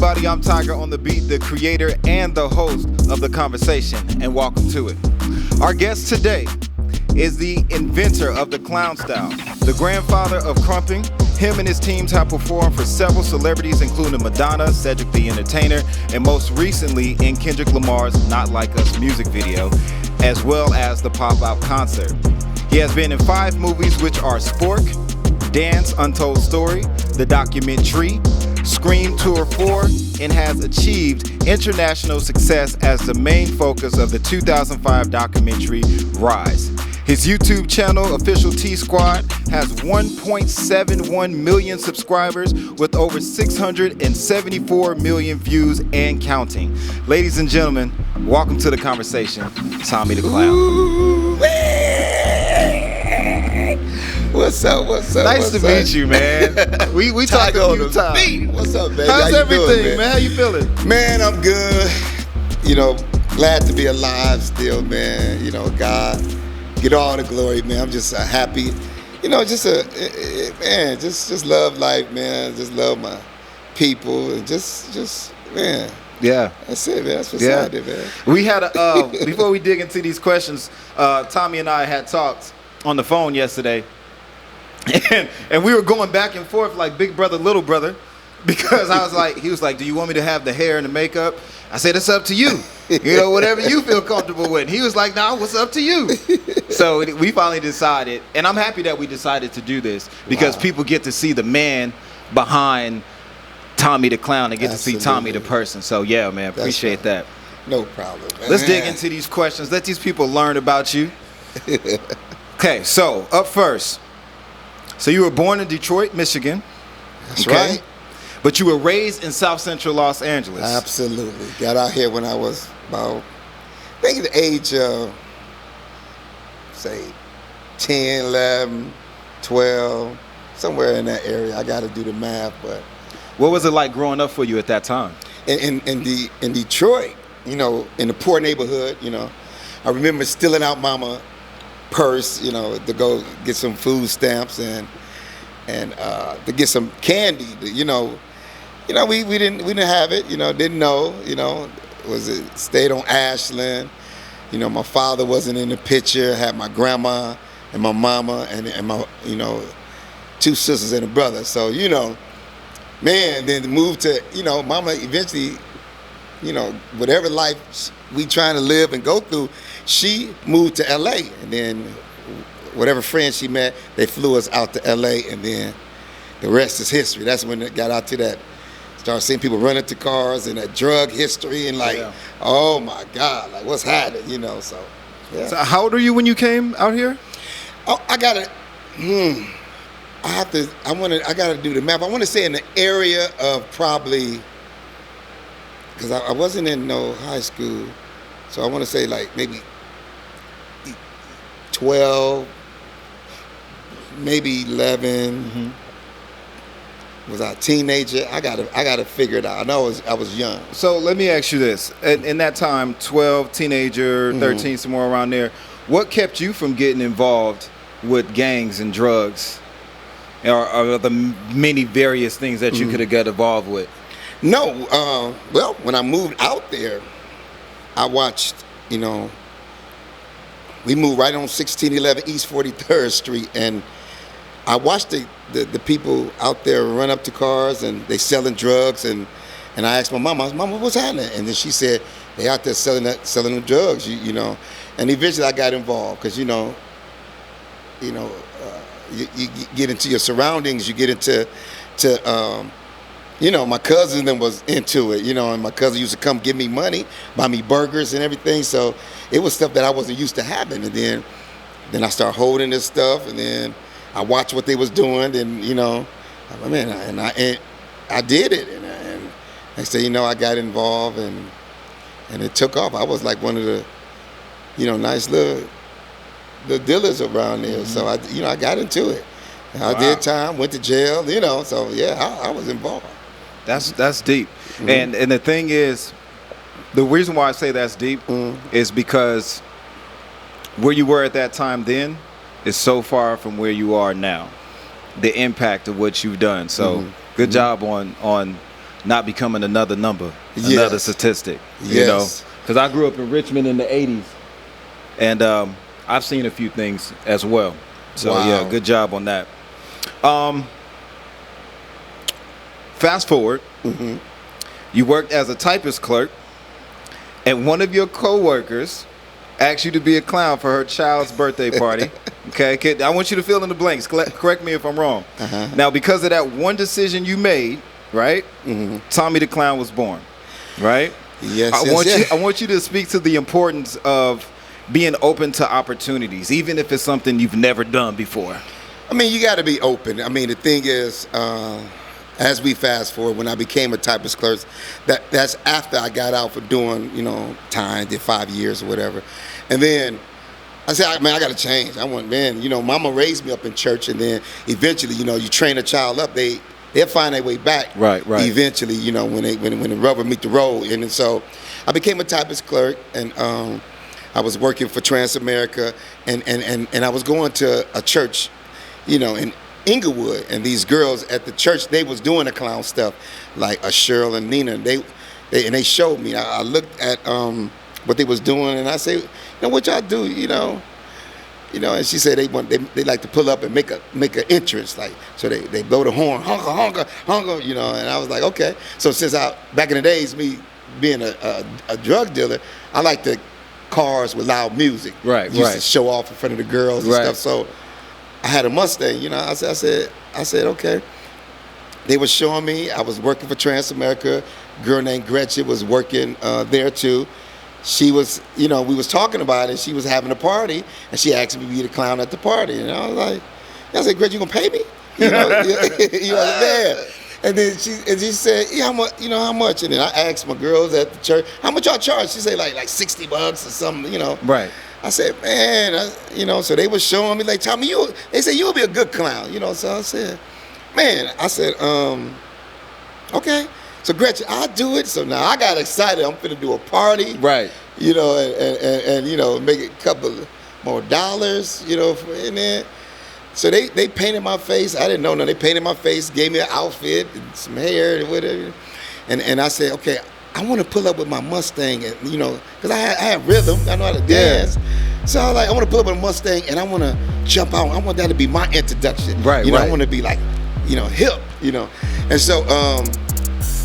everybody? I'm Tiger on the Beat, the creator and the host of The Conversation, and welcome to it. Our guest today is the inventor of the clown style, the grandfather of crumping. Him and his teams have performed for several celebrities, including Madonna, Cedric the Entertainer, and most recently in Kendrick Lamar's Not Like Us music video, as well as the pop-out concert. He has been in 5 movies, which are Spork, Dance, Untold Story, The Documentary, Scream Tour 4, and has achieved international success as the main focus of the 2005 documentary Rise. His YouTube channel, Official T Squad, has 1.71 million subscribers with over 674 million views and counting. Ladies and gentlemen, welcome to The Conversation, Tommy the Clown. Ooh, what's up? Nice to meet you, man. We talked a few times. What's up, baby? How's everything, doing, man? How you feeling? Man, I'm good. You know, glad to be alive still, man. You know, God, get all the glory, man. I'm just happy. You know, just love life, man. Just love my people, and just, man. Yeah. That's it, man. That's what's out there, man. We had a before we dig into these questions, Tommy and I had talked on the phone yesterday. And we were going back and forth like big brother, little brother, because he was like, do you want me to have the hair and the makeup? I said, it's up to you. You know, whatever you feel comfortable with. And he was like, nah, what's up to you? So we finally decided, and I'm happy that we decided to do this because people get to see the man behind Tommy the Clown and get to see Tommy the person. So yeah, man, appreciate that. No problem, man. Let's dig into these questions. Let these people learn about you. Okay, so up first. So you were born in Detroit, Michigan. That's right. But you were raised in South Central Los Angeles. Absolutely. Got out here when I was about, I think the age of, say, 10, 11, 12, somewhere in that area. I got to do the math, but. What was it like growing up for you at that time? In Detroit, you know, in the poor neighborhood, you know, I remember stealing out mama purse, you know, to go get some food stamps and to get some candy. You know, we didn't have it. You know, didn't know. You know, stayed on Ashland. You know, my father wasn't in the picture. Had my grandma and my mama and my 2 sisters and a brother. So you know, man, then moved to mama eventually. You know, whatever life we trying to live and go through, she moved to L.A. and then whatever friends she met, they flew us out to L.A. and then the rest is history. That's when it got out to that, started seeing people running to cars and that drug history and oh my God, like what's happening, you know? So, yeah. So how old are you when you came out here? Oh, I gotta do the math. I want to say in the area of probably. Because I wasn't in no high school, so I want to say like maybe 12, maybe 11. Mm-hmm. Was I a teenager? I gotta figure it out. I know I was young. So let me ask you this: in that time, 12, teenager, 13, somewhere around there, what kept you from getting involved with gangs and drugs, or the many various things that you could have got involved with? No, well, when I moved out there, I watched, we moved right on 1611 East 43rd Street, and I watched the people out there run up to cars, and they selling drugs, and I asked my mom, what's happening? And then she said, they out there selling the drugs, you know, and eventually I got involved, because, you get into your surroundings, you get into my cousin then was into it, and my cousin used to come give me money, buy me burgers and everything. So it was stuff that I wasn't used to having. And then I started holding this stuff, and then I watched what they was doing, and I did it, and I said, I got involved, and it took off. I was like one of the, nice little dealers around there. So I got into it. I did time, went to jail, So yeah, I was involved. That's deep. And the thing is, the reason why I say that's deep is because where you were at that time then is so far from where you are now. The impact of what you've done. So good job on not becoming another number, another statistic. You know, because I grew up in Richmond in the '80s, and I've seen a few things as well. So yeah, good job on that. Fast forward, you worked as a typist clerk, and one of your coworkers asked you to be a clown for her child's birthday party. Okay, I want you to fill in the blanks. Correct me if I'm wrong. Now, because of that one decision you made, right? Tommy the Clown was born, right? Yes. I want you to speak to the importance of being open to opportunities, even if it's something you've never done before. I mean, you got to be open. I mean, the thing is, as we fast forward, when I became a typist clerk, that's after I got out for doing, time, did 5 years or whatever. And then I said, man, I got to change. Mama raised me up in church, and then eventually, you train a child up, they'll find their way back. Right. Eventually, when the rubber meet the road. And so I became a typist clerk, and I was working for Transamerica, and I was going to a church, in Inglewood, and these girls at the church, they was doing the clown stuff, like Cheryl and Nina. They showed me. I looked at what they was doing, and I say, what y'all do, and she said they like to pull up and make an entrance, like, so they blow the horn, honka, honka, and I was like, okay. So since back in the days, me being a drug dealer, I like the cars with loud music. Right. Used to show off in front of the girls and stuff. So I had a Mustang, I said, okay. They were showing me. I was working for Transamerica. A girl named Gretchen was working there too. She was, we was talking about it. She was having a party, and she asked me to be the clown at the party. And I was like, I said, Gretchen, you gonna pay me? Yeah. And then she said, yeah, how much? And then I asked my girls at the church, how much y'all charge? She said like $60 or something, Right. I said, man, so they was showing me, like, Tommy, they said, you'll be a good clown, So I said, okay. So Gretchen, I'll do it. So now I got excited. I'm finna do a party. Right. And make a couple more dollars, and then. So they painted my face. I didn't know nothing. They painted my face, gave me an outfit, and some hair, and whatever. And I said, okay, I want to pull up with my Mustang, and because I have rhythm, I know how to dance. So I was like, I want to pull up with a Mustang, and I want to jump out. I want that to be my introduction. Right. I want to be like, hip. And so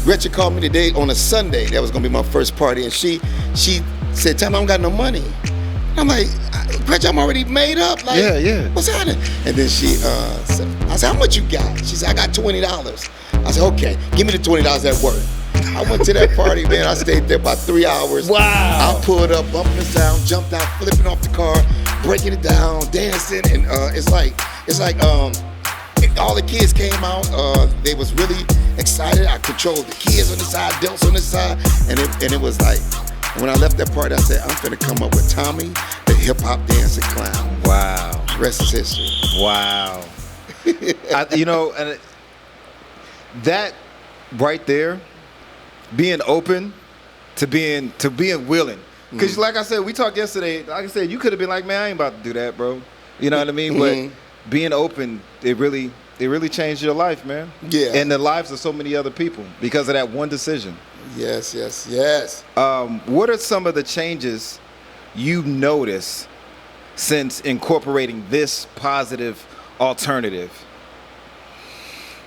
Gretchen called me today on a Sunday. That was gonna be my first party, and she said, "Tom, I don't got no money." I'm like, Gretchen, I'm already made up. Like, yeah. What's happening? And then she said, I said, how much you got? She said, I got $20. I said, okay, give me the $20 at work. I went to that party, man. I stayed there about 3 hours. Wow. I pulled up, bumping the sound, jumped out, flipping off the car, breaking it down, dancing, and it's like all the kids came out. They was really excited. I controlled the kids on the side, adults on the side, and it was like, when I left that party, I said, I'm finna come up with Tommy, the hip-hop dancing clown. Wow. Rest is history. Wow. And that right there, being open to being willing. Because like I said, we talked yesterday, like I said, you could have been like, man, I ain't about to do that, bro. You know what I mean? But being open, it really changed your life, man. Yeah. And the lives of so many other people because of that one decision. Yes. What are some of the changes you notice since incorporating this positive alternative?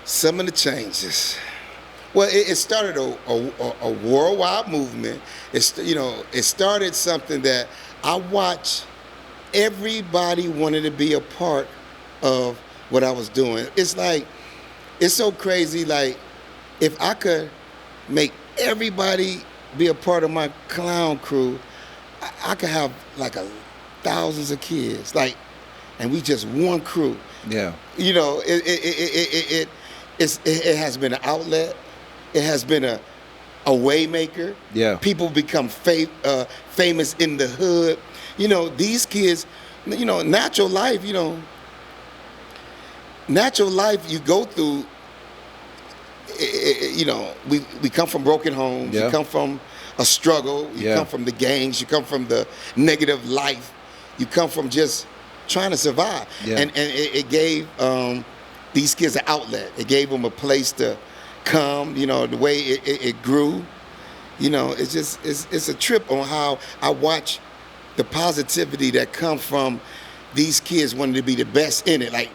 Some of the changes. Well, it started a worldwide movement. It started something that I watched. Everybody wanted to be a part of what I was doing. It's like, it's so crazy. Like, if I could make everybody be a part of my clown crew, I could have like thousands of kids, like, and we just one crew. Yeah. It has been an outlet. It has been a way maker. Yeah. People become famous in the hood. These kids, natural life you go through. We come from broken homes. Yeah. You come from a struggle. You come from the gangs. You come from the negative life. You come from just trying to survive. Yeah. And it gave these kids an outlet. It gave them a place to come, you know, the way it grew. You know, it's just, it's a trip on how I watch the positivity that come from these kids wanting to be the best in it. Like,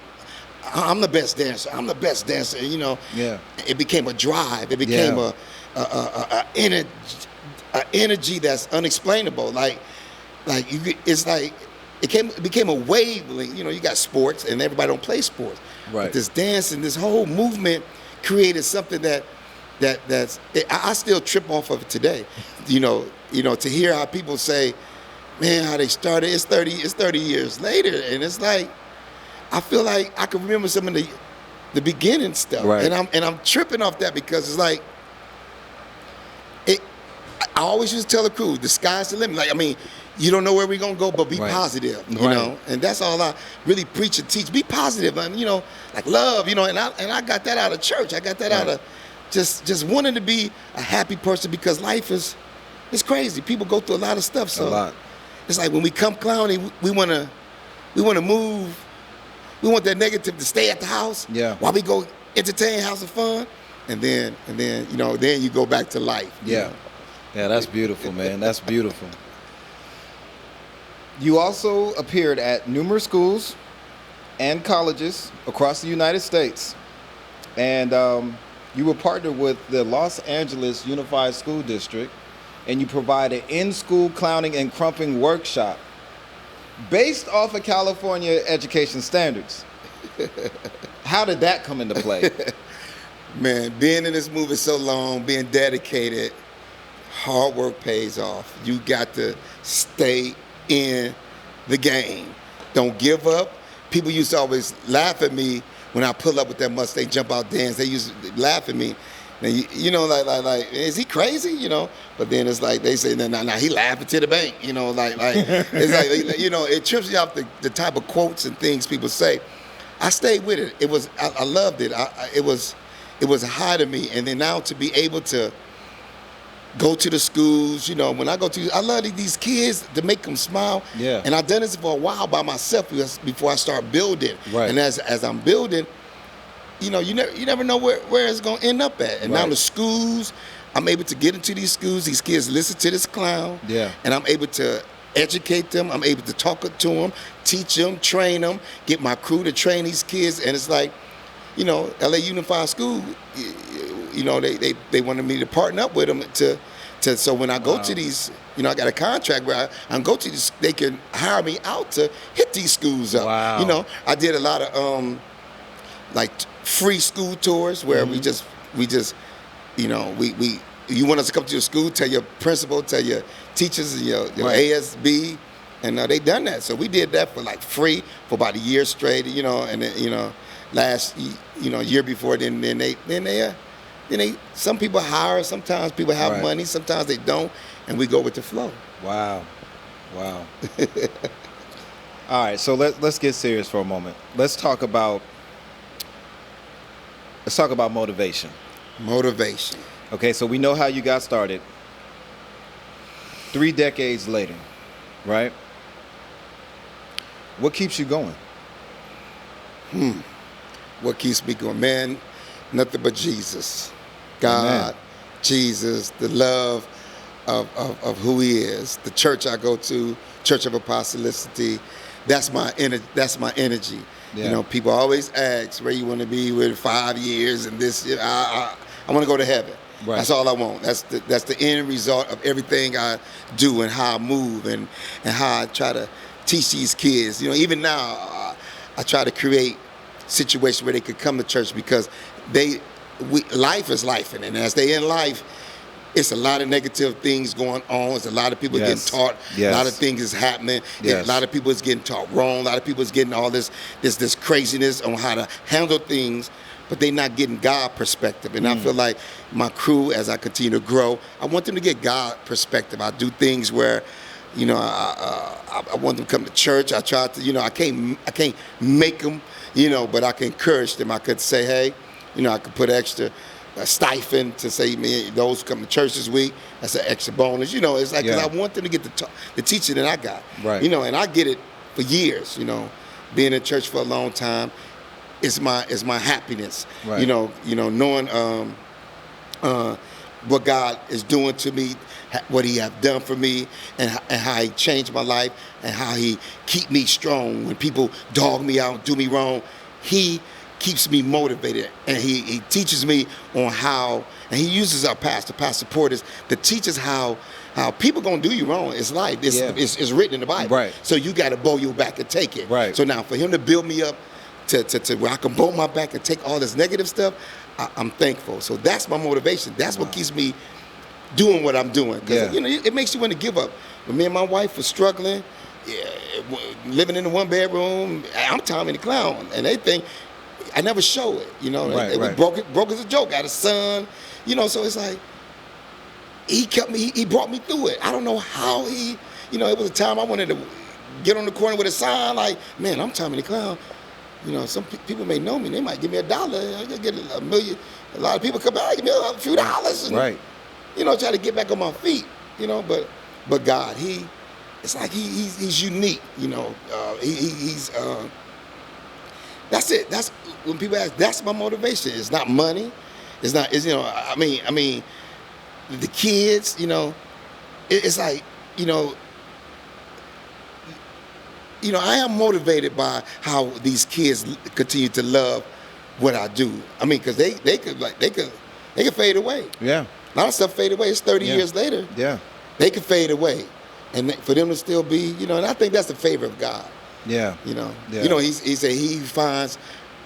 I'm the best dancer. I'm the best dancer. You know, Yeah. it became a drive. It became a energy that's unexplainable. It's like it became a wavelength. You know, you got sports, and everybody don't play sports. Right. But this dance and this whole movement created something that's I still trip off of it today. You know, to hear how people say, man, how they started. It's 30 years later, and it's like, I feel like I can remember some of the beginning stuff, Right. and I'm tripping off that because it's like, I always used to tell the crew, the sky's the limit. Like, I mean, you don't know where we're gonna go, but be Right. positive, you Right. know. And that's all I really preach and teach. Be positive, and you know, like love, you know. And I got that out of church. I got that out of just wanting to be a happy person because life is crazy. People go through a lot of stuff. So A lot. it's like when we come clowning, we wanna move. We want that negative to stay at the house. Yeah. While we go entertain, have some fun, and then you know, then you go back to life. you Yeah. know. Yeah, that's beautiful, man. That's beautiful. You also appeared at numerous schools and colleges across the United States. And you were partnered with the Los Angeles Unified School District, and you provided in-school clowning and crumping workshop based off of California education standards. How did that come into play? Man, being in this movie so long, being dedicated, hard work pays off. You got to stay in the game. Don't give up. People used to always laugh at me when I pull up with that Mustang jump out dance. They used to laugh at me. Now, you know, like, is he crazy? You know, but then it's like they say, nah, he laughing to the bank. You know, like it's like, you know, it trips you off the type of quotes and things people say. I stayed with it. I loved it. It was a high to me. And then now to be able to go to the schools, you know, when I go to, I love these kids to make them smile. Yeah. And I've done this for a while by myself before I start building. Right. And as I'm building, you know, you never know where it's gonna end up at. And now Right. the schools, I'm able to get into these schools. These kids listen to this clown. Yeah. And I'm able to educate them. I'm able to talk to them, teach them, train them, get my crew to train these kids. And it's like, you know, LA Unified School, you know, they wanted me to partner up with them to so when I go to these, you know, I got a contract where I go to these, they can hire me out to hit these schools up. Wow. You know, I did a lot of like free school tours where we just, you know, you want us to come to your school, tell your principal, tell your teachers, your Right. ASB, and they done that. So we did that for like free for about a year straight, you know, and then, you know, last, you know, year before, then they some people hire, sometimes people have Right. money, sometimes they don't, and we go with the flow. Wow. All right, so let's get serious for a moment. Let's talk about motivation. Motivation. Okay, so we know how you got started. 3 decades later, right? What keeps you going? What keeps me going? Man, nothing but Jesus. God, Amen. Jesus, the love of who he is. The church I go to, Church of Apostolicity, that's my energy. Yeah. You know, people always ask where you want to be with 5 years and this. I want to go to heaven. Right. That's all I want. That's the end result of everything I do and how I move and how I try to teach these kids. You know, even now, I try to create situations where they could come to church because life is life, and as they in life, it's a lot of negative things going on. It's a lot of people Yes. getting taught. Yes. A lot of things is happening. Yes. A lot of people is getting taught wrong. A lot of people is getting all this craziness on how to handle things, but they're not getting God perspective. And I feel like my crew, as I continue to grow, I want them to get God perspective. I do things where, you know, I want them to come to church. I try to, you know, I can't make them, you know, but I can encourage them. I could say, hey, you know, I could put extra stipend to say, man, those who come to church this week, that's an extra bonus. You know, it's like, 'cause Yeah. I want them to get the teaching that I got. Right. You know, and I get it for years, you know, being in church for a long time is my happiness. Right. You know, knowing what God is doing to me, what He have done for me, and how He changed my life, and how He keep me strong when people dog me out, do me wrong. He keeps me motivated, and he teaches me on how, and he uses our Pastor Portis, to teach us how people gonna do you wrong. It's life. It's written in the Bible. Right. So you got to bow your back and take it. Right. So now for him to build me up to where I can bow my back and take all this negative stuff, I'm thankful. So that's my motivation. That's what keeps me doing what I'm doing. Because it makes you want to give up. When me and my wife were struggling, living in a 1-bedroom, I'm Tommy the Clown, and they think I never show it. It was broke as a joke. Got a son, So it's like he kept me. He brought me through it. I don't know how he. It was a time I wanted to get on the corner with a sign like, "Man, I'm Tommy the Clown." Some people may know me. They might give me $1. I get $1 million. A lot of people come back, give me a few dollars, and, right? Try to get back on my feet. But God, it's like he's unique. He's. That's it. That's when people ask. That's my motivation. It's not money. It's not. It's I mean, the kids. It's like I am motivated by how these kids continue to love what I do. I mean, because they could fade away. Yeah. A lot of stuff fade away. It's 30 years later. Yeah. They could fade away, and for them to still be, and I think that's the favor of God. Yeah. Yeah. He said he finds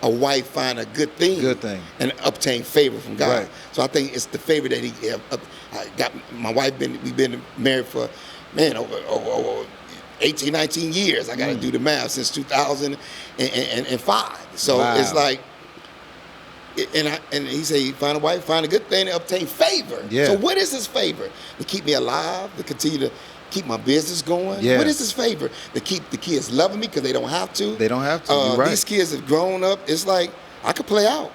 a wife find a good thing. And obtain favor from God. Right. So I think it's the favor that he got. My wife we've been married for, over 18, 19 years. I got to do the math, since 2005. So it's like, and he said he find a wife, find a good thing, and obtain favor. Yeah. So what is his favor? To keep me alive, to continue to keep my business going. Yeah. What is his favor? To keep the kids loving me because they don't have to. They don't have to. You're right. These kids have grown up. It's like I could play out.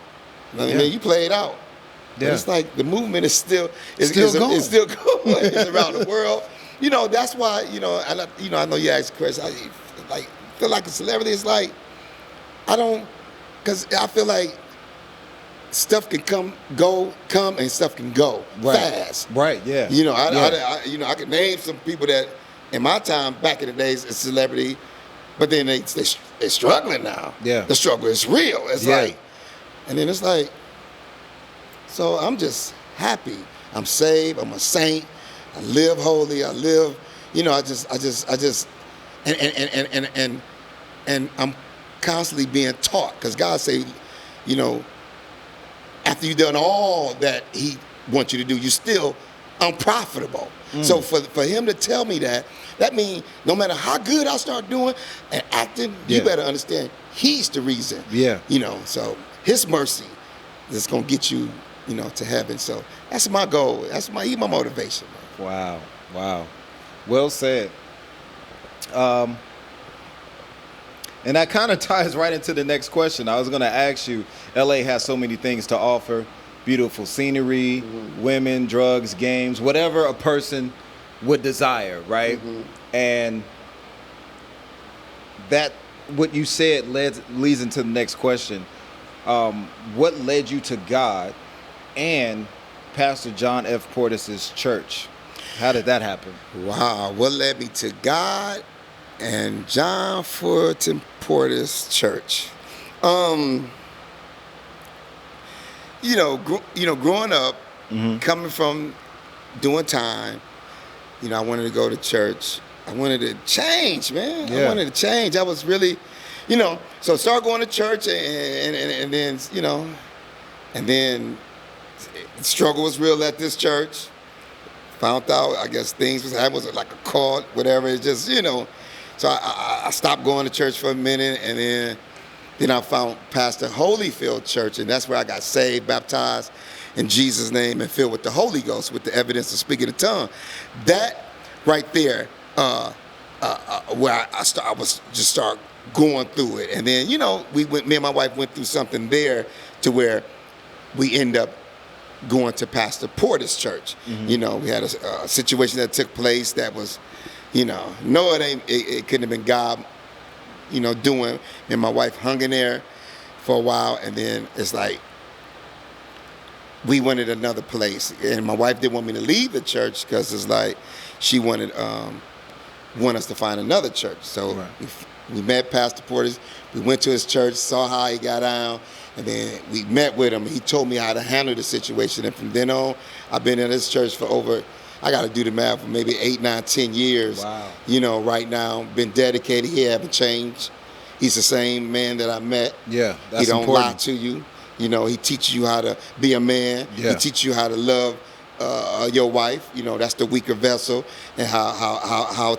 You play it out. Yeah. But it's like the movement is still going. It's still going. It's around the world. That's why. I know you asked Chris. I feel like a celebrity. It's like because I feel like stuff can come, and stuff can go fast. Right. Yeah. I could name some people that in my time back in the days a celebrity, but then they're struggling now. Yeah. The struggle is real. It's like, and then it's like, so I'm just happy. I'm saved. I'm a saint. I live holy. I live. I just, and I'm constantly being taught because God say, after you've done all that He wants you to do, you're still unprofitable. So for Him to tell me that means no matter how good I start doing and acting, you better understand He's the reason. Yeah. So His mercy is gonna get you, to heaven. So that's my goal. He's my motivation. Man. Wow. Well said. And that kind of ties right into the next question. I was going to ask you, LA has so many things to offer. Beautiful scenery, women, drugs, games, whatever a person would desire, right? And that, what you said leads into the next question. What led you to God and Pastor John F. Portis' church? How did that happen? Wow. What led me to God and John Fulton Portis Church? Growing up, coming from doing time, I wanted to go to church. I wanted to change, man. Yeah. I wanted to change. I was really, so I started going to church and then, and then the struggle was real at this church. Found out, I guess things was like a cult, whatever. It's just, So I stopped going to church for a minute, and then I found Pastor Holyfield Church, and that's where I got saved, baptized in Jesus' name, and filled with the Holy Ghost, with the evidence of speaking in tongue. That right there, where I was just start going through it, and then me and my wife went through something there to where we end up going to Pastor Portis Church. We had a situation that took place that was, it couldn't have been God, doing. And my wife hung in there for a while, and then it's like, we wanted another place, and my wife didn't want me to leave the church because it's like she wanted want us to find another church. So Right. we met Pastor Portis. We went to his church, saw how he got down, and then we met with him. He told me how to handle the situation, and from then on, I've been in this church for over, I got to do the math, for maybe 8, 9, 10 years. Wow. You know, right now, been dedicated. He haven't changed. He's the same man that I met. Yeah, that's He don't important. lie to you. You know, he teaches you how to be a man. Yeah. He teaches you how to love your wife. You know, that's the weaker vessel, and how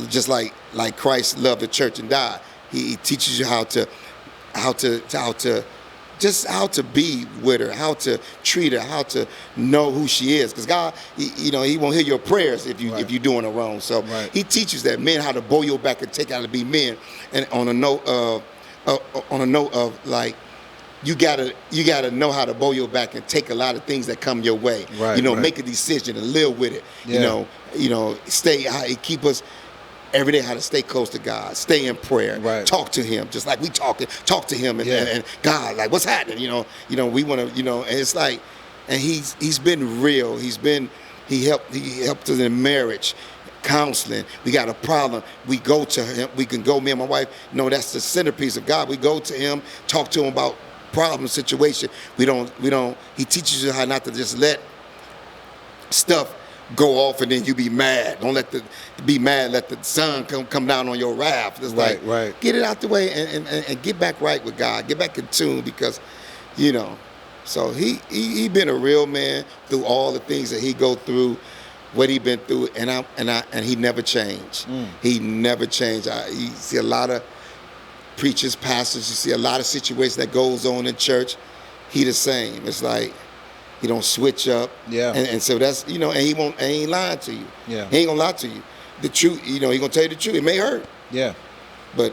just like Christ loved the church and died. He teaches you how to be with her, how to treat her, how to know who she is. Because God, He won't hear your prayers if you're doing it wrong. So Right. He teaches that men how to bow your back and take how to be men. And on a note of like, you gotta know how to bow your back and take a lot of things that come your way. Right, right. Make a decision and live with it. Yeah. Keep us every day how to stay close to God, stay in prayer, Right. talk to Him, just like we talk to Him and God, like what's happening, we want to, and it's like, and he's been real. He helped us in marriage, counseling. We got a problem, we go to Him. We can go, me and my wife, that's the centerpiece of God. We go to Him, talk to Him about problem situation. We don't. He teaches you how not to just let stuff go off and then you be mad. Don't let let the sun come down on your wrath. It's Right. Get it out the way and get back right with God. Get back in tune, because, so he been a real man through all the things that he go through, what he been through, and he never changed. He never changed. You see a lot of preachers, pastors, you see a lot of situations that goes on in church. He the same. It's like, he don't switch up. Yeah. And so that's, and he ain't lying to you. Yeah. He ain't gonna lie to you. The truth, he gonna tell you the truth. It may hurt, Yeah. but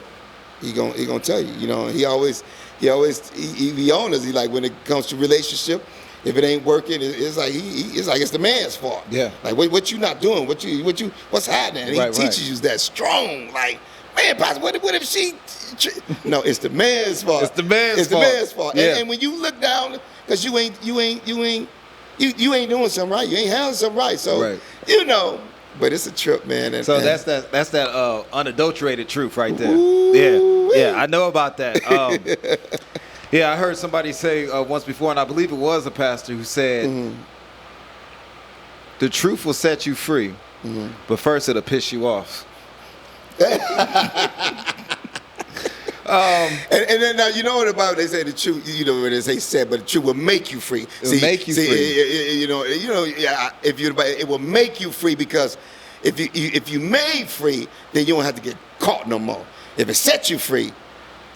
he gonna tell you. He always be honest. He like, when it comes to relationship, if it ain't working, it's like it's the man's fault. Yeah. Like what you not doing? What's happening? And he teaches you that strong, like, man, Pastor, what if she? No, it's the man's fault. It's the man's the fault. man's fault. Yeah. And when you look down, because you ain't doing something right. You ain't handling something right. So Right. But it's a trip, man. And, So and that's that unadulterated truth right there. Ooh-wee. Yeah, I know about that. Yeah, I heard somebody say once before, and I believe it was a pastor who said, the truth will set you free, but first it'll piss you off. and then now, what about, they say the truth, what they say, but the truth will make you free. It will make you free. It will make you free, because if you made free, then you don't have to get caught no more. If it sets you free,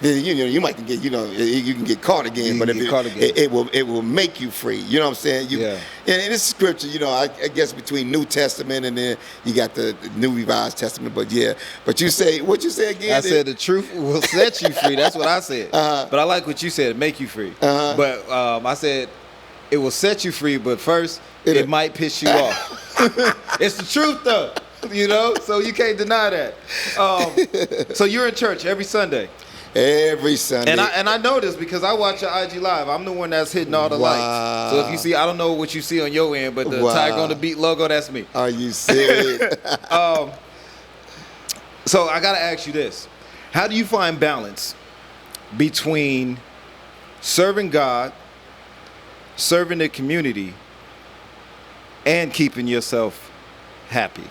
then you might get you can get caught again. You But can if get caught again. it will make you free. You know what I'm saying? Yeah. And this scripture, I guess between New Testament and then you got the New Revised Testament. But yeah, what you say again? I said the truth will set you free. That's what I said. But I like what you said, make you free. But I said it will set you free, but first it might piss you off. It's the truth, though. So you can't deny that. So you're in church every Sunday. Every Sunday. And I know this because I watch your IG Live. I'm the one that's hitting all the lights. So if you see, I don't know what you see on your end, but the Tiger on the Beat logo, that's me. Are you serious? So I got to ask you this. How do you find balance between serving God, serving the community, and keeping yourself happy?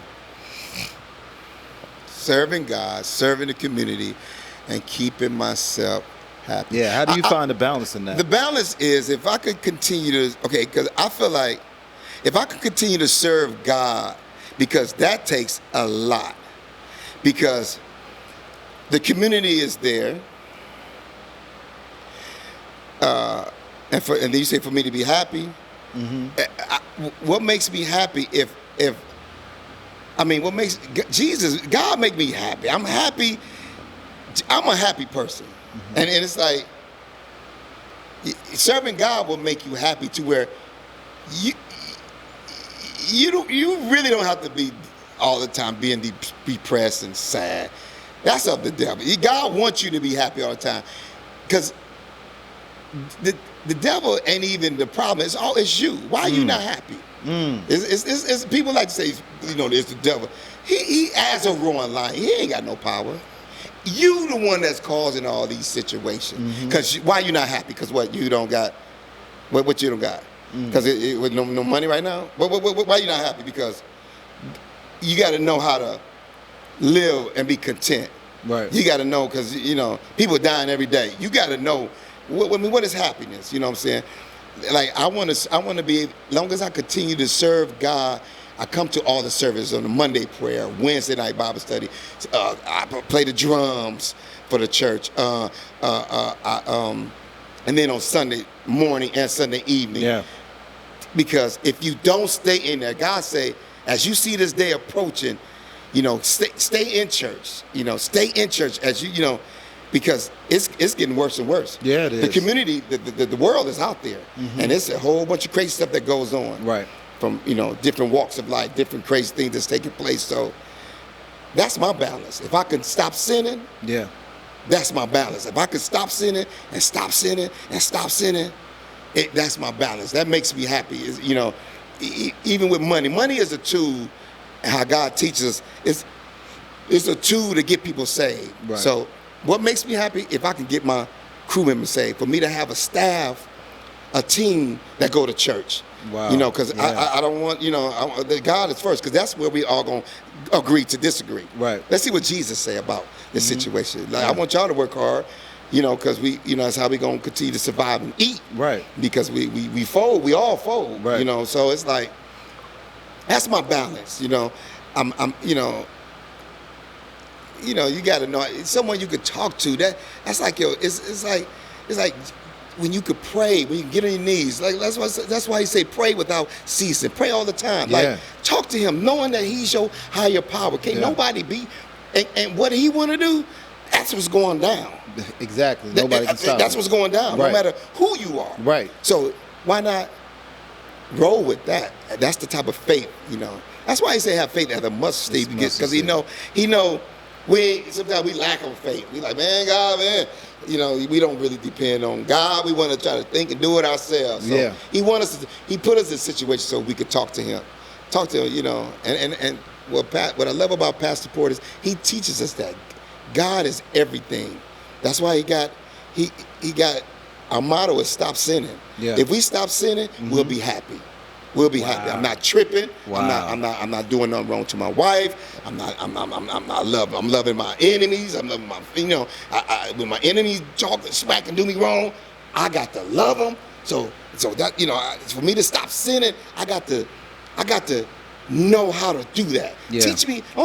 Serving God, serving the community, and keeping myself happy. Yeah, how do you find the balance in that? The balance is, if I could continue to, because I feel like if I could continue to serve God, because that takes a lot, because the community is there, and then you say for me to be happy. What makes me happy what makes God make me happy? I'm happy. I'm a happy person. And it's like, serving God will make you happy to where you really don't have to be all the time being depressed and sad. That's of the devil. God wants you to be happy all the time, because the devil ain't even the problem. It's you. Why are you not happy? It's people like to say, it's the devil. He as a roaring lion. He ain't got no power. You the one that's causing all these situations. Because why you not happy? Because what you don't got? What you don't got? Because with no money right now. Why you not happy? Because you got to know how to live and be content. Right. You got to know, because people are dying every day. You got to know what is happiness. You know what I'm saying? Like I want to be, as long as I continue to serve God. I come to all the services on the Monday prayer, Wednesday night Bible study. I play the drums for the church, and then on Sunday morning and Sunday evening. Yeah. Because if you don't stay in there, God say, as you see this day approaching, stay in church. Stay in church as because it's getting worse and worse. Yeah, it is. The community, the world is out there, and it's a whole bunch of crazy stuff that goes on. Right. From different walks of life, different crazy things that's taking place. So that's my balance. If I can stop sinning, yeah, that's my balance. If I can stop sinning and stop sinning and stop sinning, that's my balance. That makes me happy. Even with money, money is a tool. How God teaches us, it's a tool to get people saved. Right. So what makes me happy? If I can get my crew members saved, for me to have a staff, a team that go to church. Wow. Because I don't want, God is first, because that's where we all going to agree to disagree. Right. Let's see what Jesus say about this situation. Like, I want y'all to work hard, because that's how we going to continue to survive and eat. Right. Because we fold, we all fold. Right. So it's like, that's my balance. You got to know someone you could talk to. That's like it's like when you could pray, when you get on your knees. Like that's why he say pray without ceasing. Pray all the time. Yeah. Like talk to him, knowing that he's your higher power. Can't nobody be, and what he want to do, that's what's going down. Exactly. Nobody can stop. That's what's going down. Right. No matter who you are. Right. So why not roll with that? That's the type of faith. That's why he say have faith as a mustard seed, because he know sometimes we lack of faith. We like, man, God, man. We don't really depend on God. We want to try to think and do it ourselves. So he put us in a situation so we could talk to him. And what I love about Pastor Porter is he teaches us that God is everything. That's why he got our motto is stop sinning. Yeah. If we stop sinning, we'll be happy. We'll be happy. I'm not tripping. Wow. I'm not doing nothing wrong to my wife. I'm loving my enemies. I'm loving my when my enemies talk and smack and do me wrong, I got to love them. So that for me to stop sinning, I got to know how to do that. Yeah. Don't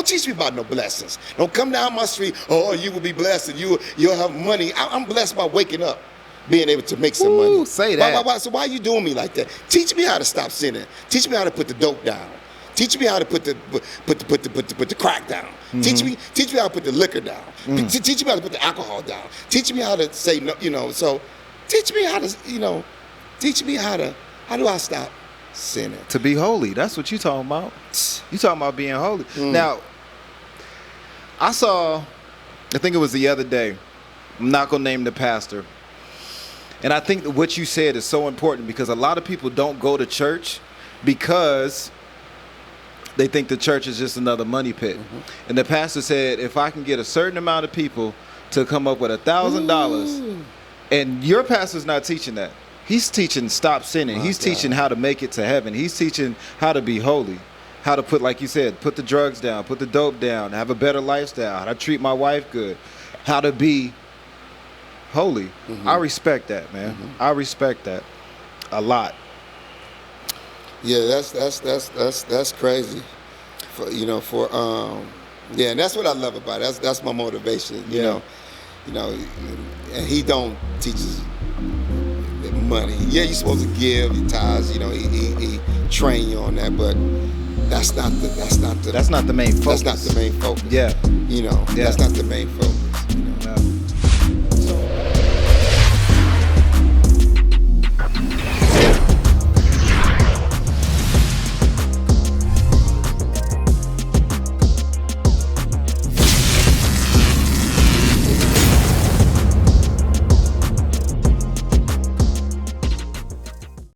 teach me about no blessings. Don't come down my street, oh, you will be blessed and you'll have money. I'm blessed by waking up, being able to make some money. Say that. So why are you doing me like that? Teach me how to stop sinning. Teach me how to put the dope down. Teach me how to put the crack down. Teach me how to put the liquor down. Teach me how to put the alcohol down. Teach me how to say no. So teach me how do I stop sinning? To be holy. That's what you talking about. You talking about being holy. Now, I think it was the other day. I'm not gonna name the pastor. And I think that what you said is so important, because a lot of people don't go to church because they think the church is just another money pit. And the pastor said, if I can get a certain amount of people to come up with $1,000, and your pastor's not teaching that. He's teaching stop sinning. He's teaching how to make it to heaven. He's teaching how to be holy, how to put, like you said, put the drugs down, put the dope down, have a better lifestyle, how to treat my wife good, how to be holy. I respect that, man. I respect that a lot. Yeah, that's crazy. And that's what I love about it. That's my motivation. You know, and he don't teach us money. Yeah, you're supposed to give your tithes. He train you on that, but that's not the main focus. That's not the main focus. That's not the main focus.